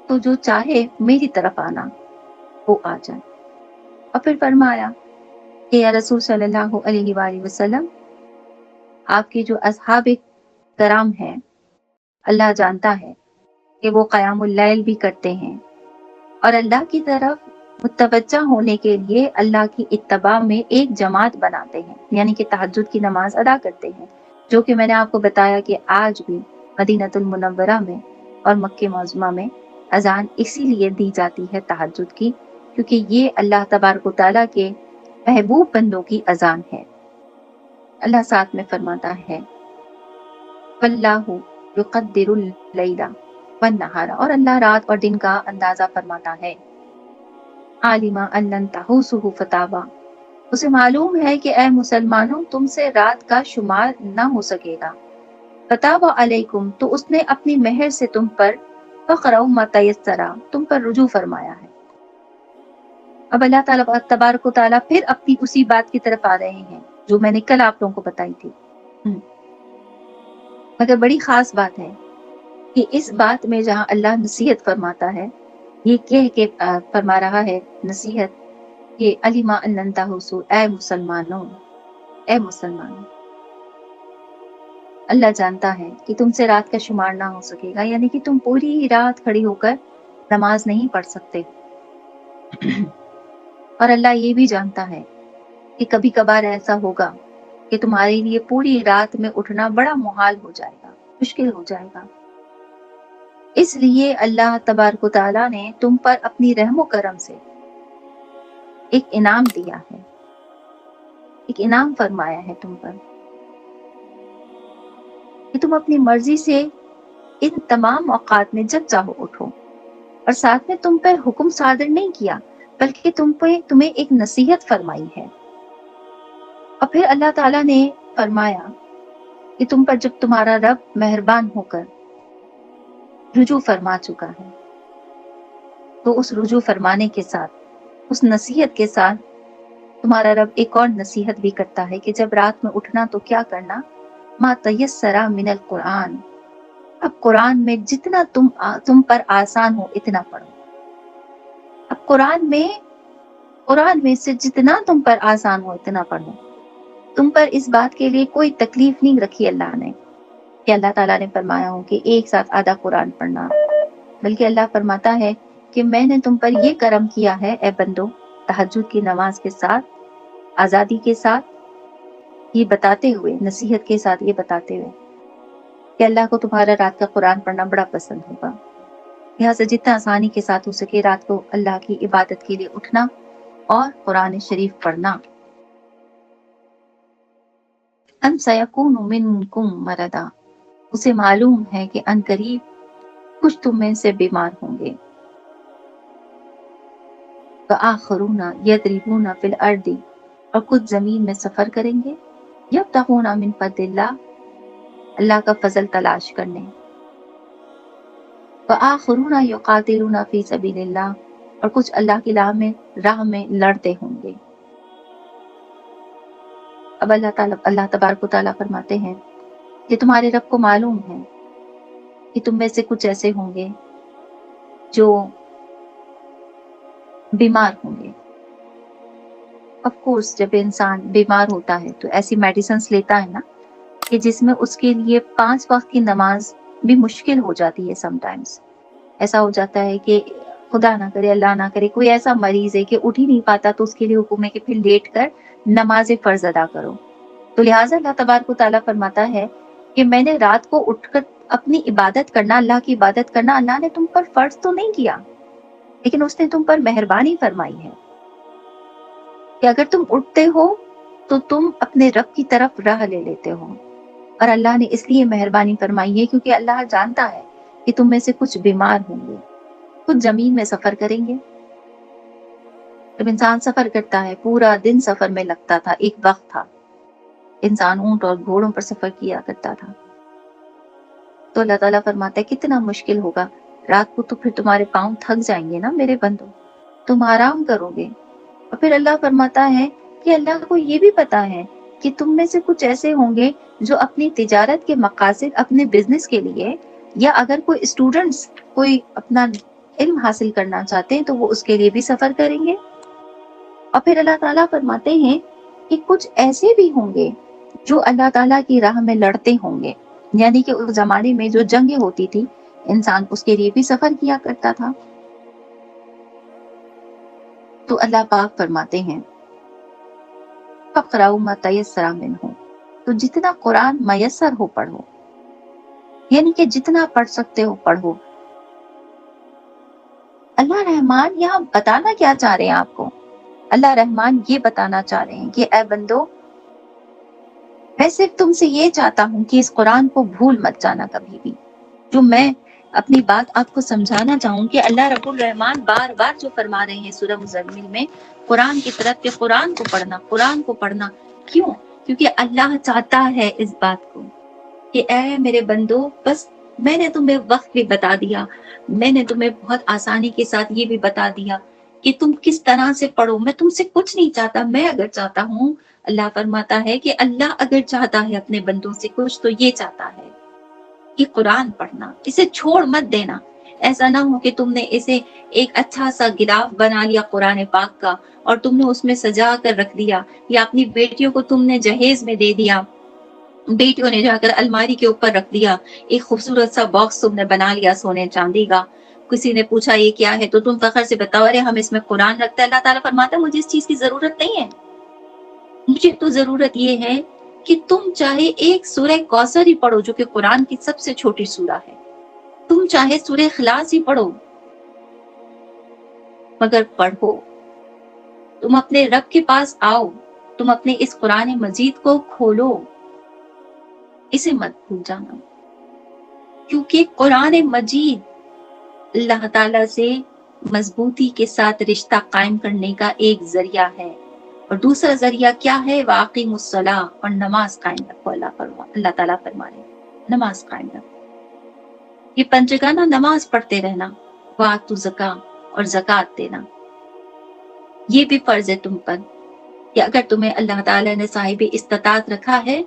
تو جو چاہے میری طرف آنا وہ آ جائے۔ اور پھر فرمایا کہ یا رسول صلی اللہ علیہ وآلہ وسلم، آپ کے جو اصحاب کرام ہیں اللہ جانتا ہے کہ وہ قیام اللیل بھی کرتے ہیں اور اللہ کی طرف متوجہ ہونے کے لیے اللہ کی اتباع میں ایک جماعت بناتے ہیں، یعنی کہ تہجد کی نماز ادا کرتے ہیں، جو کہ میں نے آپ کو بتایا کہ آج بھی مدینہ المنورہ میں اور مکہ معظمہ میں اذان اسی لیے دی جاتی ہے تہجد کی، کیونکہ یہ اللہ تبارک و تعالیٰ کے محبوب بندوں کی اذان ہے۔ اللہ ساتھ میں فرماتا ہے واللہ یقدر اللیل والنہار، اور اللہ رات اور دن کا اندازہ فرماتا ہے۔ عالمہ ان لن تحوسہ فتابا، اسے معلوم ہے کہ اے مسلمانوں تم سے رات کا شمار نہ ہو سکے گا، فتابا علیکم، تو اس نے اپنی مہر سے تم پر، فقرؤ ما تیسر، تم پر رجوع فرمایا ہے۔ اب اللہ تعالیٰ تبارک و تعالیٰ پھر اپنی اسی بات کی طرف آ رہے ہیں جو میں نے کل آپ لوگوں کو بتائی تھی، مگر بڑی خاص بات ہے کہ اس بات میں جہاں اللہ نصیحت فرماتا ہے، یہ کہہ کے فرما رہا ہے نصیحت کہ علیما ان لن تحوسوا، اے مسلمانوں، اے مسلمانوں، اللہ جانتا ہے کہ تم سے رات کا شمار نہ ہو سکے گا، یعنی کہ تم پوری رات کھڑی ہو کر نماز نہیں پڑھ سکتے، اور اللہ یہ بھی جانتا ہے کہ کبھی کبھار ایسا ہوگا کہ تمہارے لیے پوری رات میں اٹھنا بڑا محال ہو جائے گا، مشکل ہو جائے گا۔ اس لیے اللہ تبارک و تعالیٰ نے تم پر اپنی رحم و کرم سے ایک انعام دیا ہے، ایک انعام فرمایا ہے تم پر کہ تم اپنی مرضی سے ان تمام اوقات میں جب چاہو اٹھو، اور ساتھ میں تم پر حکم صادر نہیں کیا بلکہ تمہیں ایک نصیحت فرمائی ہے۔ اور پھر اللہ تعالیٰ نے فرمایا کہ تم پر جب تمہارا رب مہربان ہو کر رجوع فرما چکا ہے، تو اس رجوع فرمانے کے ساتھ، اس نصیحت کے ساتھ تمہارا رب ایک اور نصیحت بھی کرتا ہے کہ جب رات میں اٹھنا تو کیا کرنا، ما تیسر من القرآن، اب قرآن میں جتنا تم پر آسان ہو اتنا پڑھو، اب قرآن میں سے جتنا تم پر آسان ہو اتنا پڑھو۔ تم پر اس بات کے لیے کوئی تکلیف نہیں رکھی اللہ نے کہ اللہ تعالیٰ نے فرمایا ہو کہ ایک ساتھ آدھا قرآن پڑھنا، بلکہ اللہ فرماتا ہے کہ میں نے تم پر یہ کرم کیا ہے اے بندو، تہجد کی نماز کے ساتھ، آزادی کے ساتھ، یہ بتاتے ہوئے، نصیحت کے ساتھ یہ بتاتے ہوئے کہ اللہ کو تمہارا رات کا قرآن پڑھنا بڑا پسند ہوگا، لہٰذا جتنا آسانی کے ساتھ ہو سکے رات کو اللہ کی عبادت کے لیے اٹھنا اور قرآن شریف پڑھنا۔ ان سیکون منکم مرضی، اسے معلوم ہے کہ ان قریب کچھ تم میں سے بیمار ہوں گے، وآخرون یضربون فی الارض، اور کچھ زمین میں سفر کریں گے، یبتغون من فضل اللہ، اللہ کا فضل تلاش کرنے، وآخرون یقاتلون فی سبیل اللہ، اور کچھ اللہ کی راہ میں لڑتے ہوں گے۔ اب اللہ تبارک و تعالیٰ فرماتے ہیں کہ تمہارے رب کو معلوم ہے کہ تم میں سے کچھ ایسے ہوں گے जो बीमार होंगे। ऑफ कोर्स जब इंसान बीमार होता है तो ऐसी मेडिसिन्स लेता है ना कि जिसमें उसके लिए 5 वक्त की नमाज भी मुश्किल हो जाती है समटाइम्स। ऐसा हो जाता है कि खुदा ना करे, अल्लाह ना करे, कोई ऐसा मरीज है कि उठ ही नहीं पाता, तो उसके लिए हुक्म है कि फिर लेट कर नमाज फर्ज अदा करो। तो लिहाजा अल्लाह तबारक व तआला फरमाता है कि मैंने रात को उठकर अपनी इबादत करना, अल्लाह की इबादत करना, अल्लाह ने तुम पर फर्ज तो नहीं किया, लेकिन उसने तुम पर मेहरबानी फरमाई है कि अगर तुम उठते हो तो तुम अपने रब की तरफ राह ले लेते हो। और अल्लाह ने इसलिए मेहरबानी फरमाई है क्योंकि अल्लाह जानता है कि तुम में से कुछ बीमार होंगे, कुछ जमीन में सफर करेंगे। जब इंसान सफर करता है, पूरा दिन सफर में लगता था, एक वक्त था इंसान ऊंट और घोड़ों पर सफर किया करता था, तो अल्लाह ताला फरमाता है कितना मुश्किल होगा, रात को तो फिर तुम्हारे पाँव थक जाएंगे ना मेरे बंदो, तुम आराम करोगे। और फिर अल्लाह फरमाता है कि अल्लाह को ये भी पता है कि तुम में से कुछ ऐसे होंगे जो अपनी तिजारत के मकासद, अपने बिजनेस के लिए, या अगर कोई स्टूडेंट्स कोई अपना इल्म हासिल करना चाहते हैं तो वो उसके लिए भी सफर करेंगे। और फिर अल्लाह ताला फरमाते हैं कि कुछ ऐसे भी होंगे जो अल्लाह ताला की राह में लड़ते होंगे, यानी कि उस जमाने में जो जंगें होती थी, इंसान उसके लिए भी सफर किया करता था। तो अल्लाह पाक फरमाते हैं फ़क़राउ मा तयस्सरा मिन्हु, तो जितना कुरान मयस्सर हो पढ़ो, यानी कि जितना पढ़ सकते हो पढ़ो। अल्लाह रहमान यहाँ बताना क्या चाह रहे हैं आपको? अल्लाह रहमान ये बताना चाह रहे हैं कि ऐ बंदो, मैं सिर्फ तुमसे ये चाहता हूँ कि इस कुरान को भूल मत जाना कभी भी। जो मैं अपनी बात आपको समझाना चाहूँ कि अल्लाह रब्बुल रहमान बार बार जो फरमा रहे हैं सूरह मुज़म्मिल में कुरान की तरफ के कुरान को पढ़ना, कुरान को पढ़ना। क्यों? क्योंकि अल्लाह चाहता है इस बात को कि ऐ मेरे बंदो, बस मैंने तुम्हें वक्त भी बता दिया, मैंने तुम्हें बहुत आसानी के साथ ये भी बता दिया कि तुम किस तरह से पढ़ो। मैं तुमसे कुछ नहीं चाहता, मैं अगर चाहता हूँ, अल्लाह फरमाता है कि अल्लाह अगर चाहता है अपने बंदों से कुछ तो ये चाहता है कि कुरान पढ़ना, इसे छोड़ मत देना। ऐसा ना हो कि तुमने इसे एक अच्छा सा गिलाफ बना लिया कुरान पाक का और तुमने उसमें सजा कर रख दिया, या अपनी बेटियों को तुमने जहेज में दे दिया, बेटियों ने जाकर अलमारी के ऊपर रख दिया, एक खूबसूरत सा बॉक्स तुमने बना लिया सोने चांदी का। किसी ने पूछा ये क्या है तो तुम फखर से बताओ अरे हम इसमें कुरान रखते हैं। अल्लाह ताला फरमाता है मुझे इस चीज की जरूरत नहीं है, मुझे तो जरूरत ये है कि तुम चाहे एक सूरह कौसर ही पढ़ो जो कि कुरान की सबसे छोटी सूरा है, तुम चाहे सूरह इखलास ही पढ़ो, मगर पढ़ो। तुम अपने रब के पास आओ, तुम अपने इस कुरान मजीद को खोलो, इसे मत भूल जाना, क्योंकि कुरान मजीद अल्लाह ताला से मजबूती के साथ रिश्ता कायम करने का एक जरिया है। और दूसरा जरिया क्या है? वाक़िमुस्सलाह, और नमाज कायम रखो। अल्लाह ताला फरमा रहे हैं नमाज कायम रखो। ये पंचगाना नमाज पढ़ते रहना, वातु ज़का, और ज़कात देना, ये भी फर्ज है तुम पर कि अगर तुम्हें अल्लाह ताला ने साहिब इस्तिताअत रखा है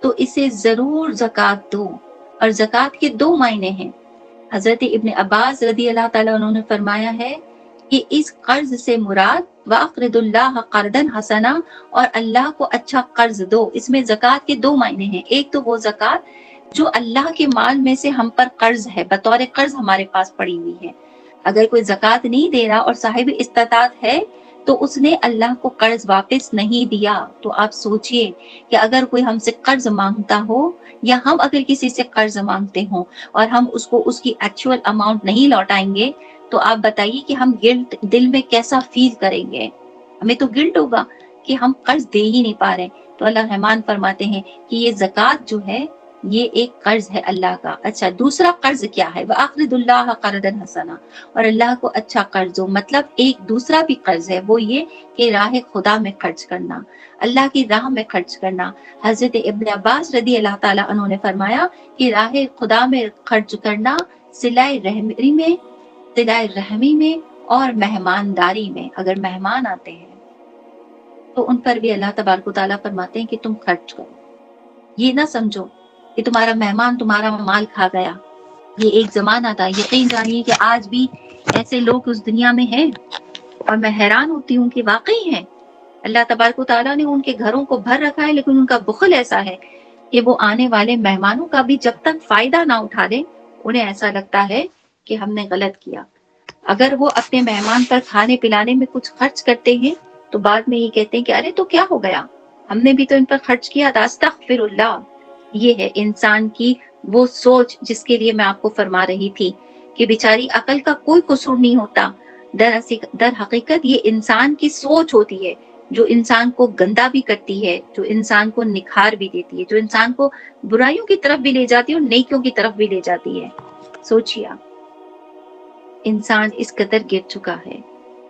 तो इसे जरूर ज़कात दो। और ज़कात के दो मायने हैं। हजरत इब्न अब्बास रदी अल्लाह ताला उन्होंने फरमाया है कि इस कर्ज से मुराद वक़्रिदुल्लाह क़र्दन हसना, और अल्लाह को अच्छा कर्ज दो। इसमें ज़कात के दो मायने हैं। एक तो वो ज़कात जो अल्लाह के माल में से हम पर कर्ज है, बतौर कर्ज हमारे पास पड़ी हुई है। अगर कोई ज़कात नहीं दे रहा और साहिब इस्तिताअत है तो उसने अल्लाह को कर्ज वापस नहीं दिया। तो आप सोचिए कि अगर कोई हमसे कर्ज मांगता हो या हम अगर किसी से कर्ज मांगते हो और हम उसको उसकी एक्चुअल अमाउंट नहीं लौटाएंगे, तो आप बताइए कि हम गिल्ट दिल में कैसा फील करेंगे। हमें तो गिल्ट होगा कि हम कर्ज दे ही नहीं पा रहे। तो अल्लाह रहमान फरमाते हैं कि ये ज़कात जो है ये एक कर्ज है अल्लाह का। अच्छा, दूसरा कर्ज क्या है? वअक़रिदुल्लाह क़र्दन हसना, और अल्लाह को अच्छा कर्ज दो। मतलब एक दूसरा भी कर्ज है, वो ये कि राह खुदा में खर्च करना, अल्लाह की राह में खर्च करना। हजरत इब्न अब्बास रदी अल्लाह ताला अन्हु ने फरमाया कि राह खुदा में खर्च करना सिलाए रहमी में और मेहमानदारी में। अगर मेहमान आते हैं तो उन पर भी अल्लाह तबारक व तआला फरमाते हैं कि तुम खर्च करो। ये ना समझो कि तुम्हारा मेहमान तुम्हारा माल खा गया, یہ ایک زمانہ تھا، یقین جانیے کہ آج بھی ایسے لوگ اس دنیا میں ہیں، اور میں حیران ہوتی ہوں کہ واقعی ہیں۔ اللہ تبارک و تعالیٰ نے ان کے گھروں کو بھر رکھا ہے، لیکن ان کا بخل ایسا ہے کہ وہ آنے والے مہمانوں کا بھی جب تک فائدہ نہ اٹھا لیں، انہیں ایسا لگتا ہے کہ ہم نے غلط کیا۔ اگر وہ اپنے مہمان پر کھانے پلانے میں کچھ خرچ کرتے ہیں تو بعد میں یہ کہتے ہیں کہ ارے تو کیا ہو گیا، ہم نے بھی تو ان پر خرچ کیا تھا، استغفر اللہ۔ یہ ہے انسان کی وہ سوچ جس کے لیے میں آپ کو فرما رہی تھی کہ بیچاری عقل کا کوئی قصور نہیں ہوتا، در حقیقت یہ انسان کی سوچ ہوتی ہے جو انسان کو گندا بھی کرتی ہے، جو انسان کو نکھار بھی دیتی ہے، جو انسان کو برائیوں کی طرف بھی لے جاتی ہے اور نیکیوں کی طرف بھی لے جاتی ہے۔ سوچیے آپ، انسان اس قدر گر چکا ہے،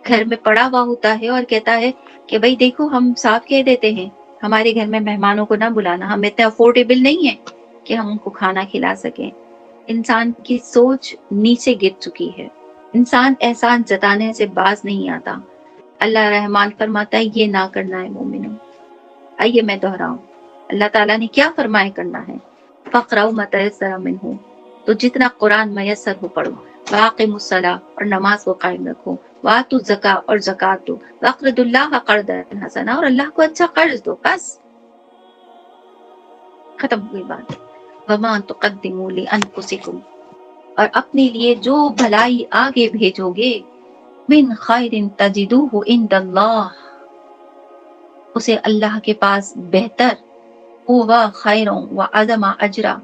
گھر میں پڑا ہوا ہوتا ہے اور کہتا ہے کہ بھئی دیکھو ہم صاف کہہ دیتے ہیں ہمارے گھر میں مہمانوں کو نہ بلانا، ہم اتنے افورڈیبل نہیں ہیں کہ ہم ان کو کھانا کھلا سکیں۔ انسان کی سوچ نیچے گر چکی ہے، انسان احسان جتانے سے باز نہیں آتا۔ اللہ رحمان فرماتا ہے یہ نہ کرنا ہے مومنوں۔ آئیے میں دہراؤں، اللہ تعالیٰ نے کیا فرمائے کرنا ہے؟ فَقْرَؤْا مَا تَيَسَّرَ مِنْهُ، تو جتنا قرآن میسر ہو پڑھو، وَأَقِیمُوا الصَّلَاةَ اور نماز کو قائم رکھو، وَآتُوا الزَّکَاةَ اور زکوٰۃ دو، وَاقْرِضُوا اللَّهَ قَرْضًا حَسَنًا اور اللہ کو اچھا قرض دو، بس ختم ہوئی بات۔ وَمَا تُقَدِّمُوا لِأَنفُسِکُمْ اور اپنے لیے جو بھلائی آگے بھیجو گے، من خیر تجدوہ عند اللہ اسے اللہ کے پاس بہتر، ہوا خیر و عظم اجرا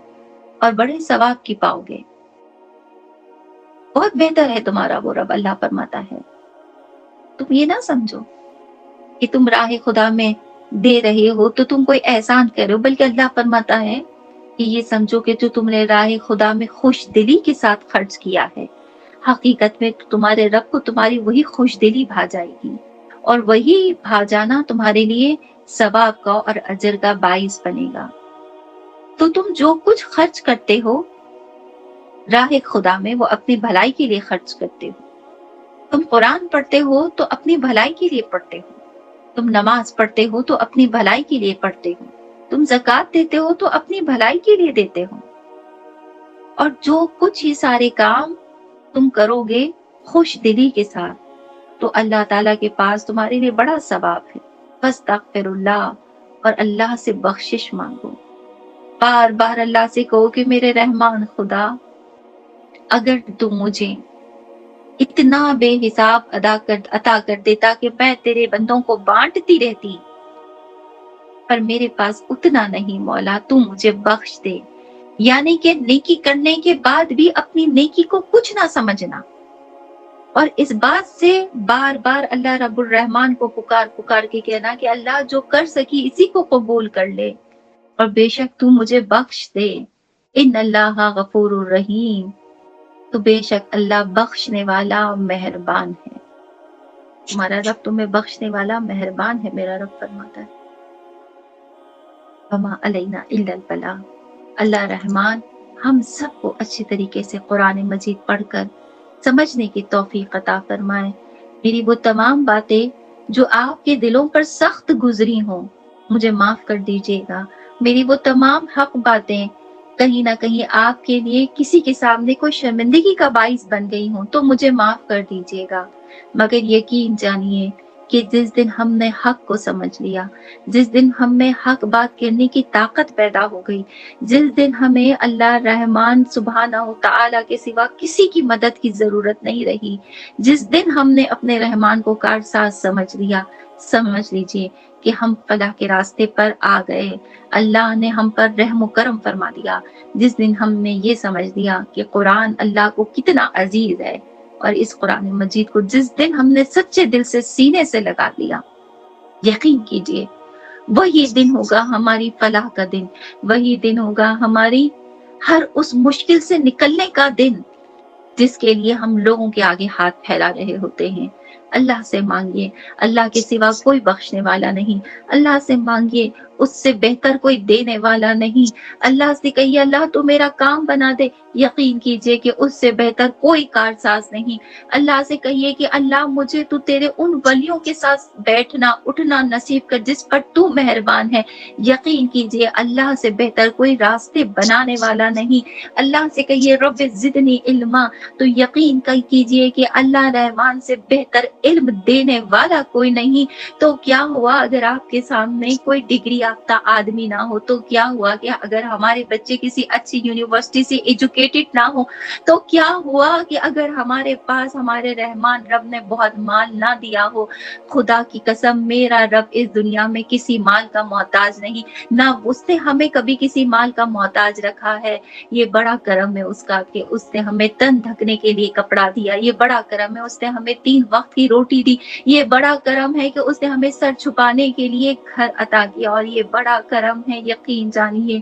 اور بڑے ثواب کی پاؤ گے۔ بہت بہتر ہے تمہارا وہ رب، اللہ فرماتا ہے۔ تم یہ نہ سمجھو کہ تم راہ خدا میں دے رہے ہو تو تم کوئی احسان کر رہے ہو، بلکہ اللہ فرماتا ہے کہ یہ سمجھو کہ جو تم نے راہ خدا میں خوش دلی کے ساتھ خرچ کیا ہے، حقیقت میں تمہارے رب کو تمہاری وہی خوش دلی بھا جائے گی، اور وہی بھا جانا تمہارے لیے ثواب کا اور اجر کا باعث بنے گا۔ تو تم جو کچھ خرچ کرتے ہو راہ خدا میں وہ اپنی بھلائی کے لیے خرچ کرتے ہو۔ تم قرآن پڑھتے ہو تو اپنی بھلائی کے لیے پڑھتے ہو، تم نماز پڑھتے ہو تو اپنی بھلائی کے لیے پڑھتے ہو، تم زکوٰۃ دیتے ہو تو اپنی بھلائی کے لیے دیتے ہو، اور جو کچھ یہ سارے کام تم کرو گے خوش دلی کے ساتھ تو اللہ تعالیٰ کے پاس تمہارے لیے بڑا ثواب ہے۔ فاستغفر اللہ اور اللہ سے بخشش مانگو، بار بار اللہ سے کہو کہ میرے رحمان خدا اگر تم مجھے اتنا بے حساب عطا کر دیتا کہ میں تیرے بندوں کو بانٹتی رہتی، پر میرے پاس اتنا نہیں مولا، تو مجھے بخش دے۔ یعنی کہ نیکی کرنے کے بعد بھی اپنی نیکی کو کچھ نہ سمجھنا، اور اس بات سے بار بار اللہ رب الرحمن کو پکار کے کہنا کہ اللہ جو کر سکی اسی کو قبول کر لے، اور بے شک تو مجھے بخش دے۔ ان اللہ غفور الرحیم، تو بے شک اللہ بخشنے والا مہربان ہے۔ تمہارا رب تمہیں بخشنے والا مہربان ہے، میرا رب فرماتا ہے۔ وما علینا الا البلاغ، اللہ رحمان ہم سب کو اچھی طریقے سے قرآن مجید پڑھ کر سمجھنے کی توفیق عطا فرمائے۔ میری وہ تمام باتیں جو آپ کے دلوں پر سخت گزری ہوں مجھے معاف کر دیجیے گا۔ میری وہ تمام حق باتیں کہیں نہ کہیں آپ کے لیے کسی کے سامنے کوئی شرمندگی کا باعث بن گئی ہوں تو مجھے معاف کر دیجیے گا، مگر یقین جانیے کہ جس دن ہم نے حق کو سمجھ لیا، جس دن ہم میں حق بات کرنے کی طاقت پیدا ہو گئی، جس دن ہمیں اللہ رحمان سبحانہ و تعالیٰ کے سوا کسی کی مدد کی ضرورت نہیں رہی، جس دن ہم نے اپنے رحمان کو کارساز سمجھ لیا، سمجھ لیجئے کہ ہم فلاح کے راستے پر آ گئے، اللہ نے ہم پر رحم و کرم فرما دیا۔ جس دن ہم نے یہ سمجھ لیا کہ قرآن اللہ کو کتنا عزیز ہے، اور اس قرآن مجید کو جس دن ہم نے سچے دل سے سینے سے لگا لیا، یقین کیجئے وہی دن ہوگا ہماری فلاح کا دن، وہی دن ہوگا ہماری ہر اس مشکل سے نکلنے کا دن جس کے لیے ہم لوگوں کے آگے ہاتھ پھیلا رہے ہوتے ہیں۔ اللہ سے مانگیے، اللہ کے سوا کوئی بخشنے والا نہیں، اللہ سے مانگیے اس سے بہتر کوئی دینے والا نہیں. اللہ سے کہیے اللہ تو میرا کام بنا دے, یقین کیجئے کہ اس سے بہتر کوئی کارساز نہیں. اللہ سے کہیے کہ اللہ مجھے تو تیرے ان ولیوں کے ساتھ بیٹھنا اٹھنا نصیب کر جس پر تو مہربان ہے. یقین کیجئے اللہ سے بہتر کوئی راستے بنانے والا نہیں. اللہ سے کہیے رب زدنی علما, تو یقین کیجئے کہ اللہ رحمان سے بہتر علم دینے والا کوئی نہیں. تو کیا ہوا اگر آپ کے سامنے کوئی ڈگری یافتہ آدمی نہ ہو, تو کیا ہوا کہ اگر ہمارے بچے کسی اچھی یونیورسٹی سے ایجوکیٹڈ نہ ہو, تو کیا ہوا کہ اگر ہمارے پاس ہمارے رحمان رب نے بہت مال نہ دیا ہو. خدا کی قسم میرا رب اس دنیا میں کسی مال کا محتاج نہیں, نہ اس نے ہمیں کبھی کسی مال کا محتاج رکھا ہے. یہ بڑا کرم ہے اس کا کہ اس نے ہمیں تن ڈھکنے کے لیے کپڑا دیا. یہ بڑا کرم ہے اس نے ہمیں 3 وقت کی روٹی دی. یہ بڑا کرم ہے کہ اس نے ہمیں سر چھپانے کے لیے گھر عطا کیا. اور یہ بڑا کرم ہے, یقین جانیے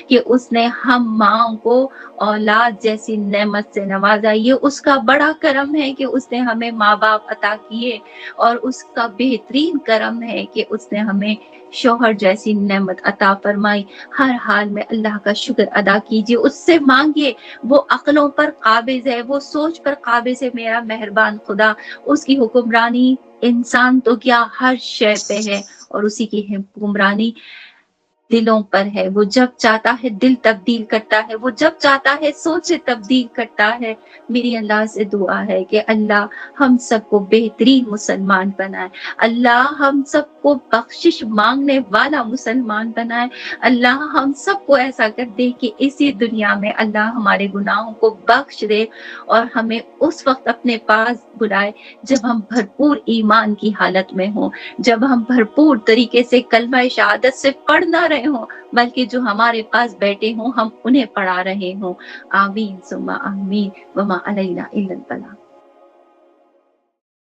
کہ اس نے ہم ماں کو اولاد جیسی نعمت سے نوازا. یہ اس کا بڑا کرم ہے کہ اس نے ہمیں ماں باپ عطا کیے. اور اس کا بہترین کرم ہے کہ اس نے ہمیں شوہر جیسی نعمت عطا فرمائی. ہر حال میں اللہ کا شکر ادا کیجیے, اس سے مانگیے. وہ عقلوں پر قابض ہے, وہ سوچ پر قابض ہے میرا مہربان خدا. اس کی حکمرانی انسان تو کیا ہر شے پہ ہے, اور اسی کی حکمرانی دلوں پر ہے. وہ جب چاہتا ہے دل تبدیل کرتا ہے, وہ جب چاہتا ہے سوچ تبدیل کرتا ہے. میری اللہ سے دعا ہے کہ اللہ ہم سب کو بہترین مسلمان بنائے. اللہ ہم سب کو بخشش مانگنے والا مسلمان بنائے. اللہ ہم سب کو ایسا کر دے کہ اسی دنیا میں اللہ ہمارے گناہوں کو بخش دے, اور ہمیں اس وقت اپنے پاس بلائے جب ہم بھرپور ایمان کی حالت میں ہوں, جب ہم بھرپور طریقے سے کلمہ شہادت سے پڑھ نہ رہے ہوں, بلکہ جو ہمارے پاس بیٹھے ہوں ہم انہیں پڑھا رہے ہوں. آمین ثم آمین. وما علینا الا البلاغ.